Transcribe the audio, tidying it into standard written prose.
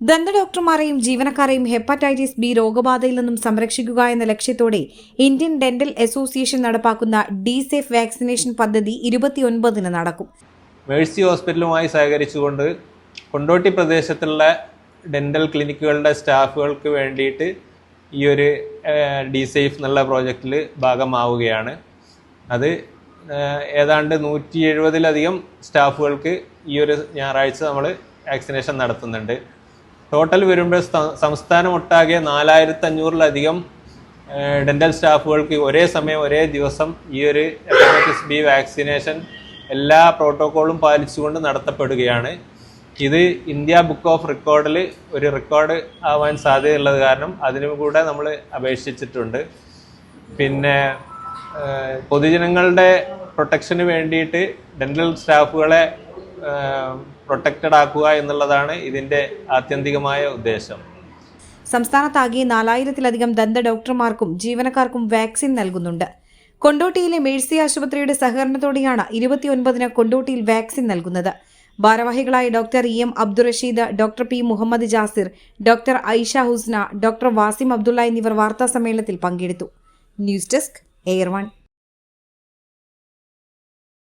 ദന്ത ഡോക്ടർമാരെയും ജീവനക്കാരെയും hepatitis B രോഗബാധയിൽ നിന്നും സംരക്ഷിക്കുക എന്ന ലക്ഷ്യത്തോടെ ഇന്ത്യൻ ഡെന്റൽ അസോസിയേഷൻ നടപ്പാക്കുന്ന ഡി-സേഫ് വാക്സിനേഷൻ പദ്ധതി 29-ന് നടക്കും. മേഴ്സി ഹോസ്പിറ്റലുമായി സഹകരിച്ചുകൊണ്ട് കൊണ്ടോട്ടി പ്രദേശത്തുള്ള ഡെന്റൽ ക്ലിനിക്കുകളുടെ സ്റ്റാഫുകൾക്ക് വേണ്ടിയിട്ട് ഈ ഒരു ഡി-സേഫ് എന്നുള്ള പ്രോജക്റ്റിൽ ഭാഗമാവുകയാണ്. അത് ഏതാണ്ട് 170-ലധികം സ്റ്റാഫുകൾക്ക് ഈ ഒരു ഞായറാഴ്ച നമ്മൾ വാക്സിനേഷൻ നടത്തുന്നുണ്ട്. ടോട്ടൽ വരുമ്പോൾ സംസ്ഥാനമൊട്ടാകെ 4500-ലധികം ഡെന്റൽ സ്റ്റാഫുകൾക്ക് ഒരേ സമയം ഒരേ ദിവസം ഈ ഒരു ഹെപ്പറ്റൈറ്റിസ് ബി വാക്സിനേഷൻ എല്ലാ പ്രോട്ടോക്കോളും പാലിച്ചുകൊണ്ട് നടത്തപ്പെടുകയാണ്. ഇത് ഇന്ത്യ ബുക്ക് ഓഫ് റെക്കോർഡിൽ ഒരു റെക്കോർഡ് ആവാൻ സാധ്യതയുള്ളത് കാരണം അതിനും കൂടെ നമ്മൾ അപേക്ഷിച്ചിട്ടുണ്ട്. പിന്നെ പൊതുജനങ്ങളുടെ പ്രൊട്ടക്ഷന് വേണ്ടിയിട്ട് ഡെന്റൽ സ്റ്റാഫുകളെ പ്രൊട്ടക്റ്റഡ് ആക്കുക എന്നുള്ളതാണ് ഇതിൻ്റെ ആത്യന്തികമായ ഉദ്ദേശം. സംസ്ഥാനത്താകെ 4000-ലധികം ദന്ത ഡോക്ടർമാർക്കും ജീവനക്കാർക്കും വാക്സിൻ നൽകുന്നുണ്ട്. കൊണ്ടോട്ടിയിലെ മേഴ്സി ആശുപത്രിയുടെ സഹകരണത്തോടെയാണ് 29-ന് കൊണ്ടോട്ടിയിൽ വാക്സിൻ നൽകുന്നത്. ഭാരവാഹികളായ doctor EM Abdurasheed, doctor P Muhammad Jasir, doctor Aisha Husna, doctor Wasim Abdulla എന്നിവർ വാർത്താസമ്മേളനത്തിൽ പങ്കെടുത്തു. News desk, air 1.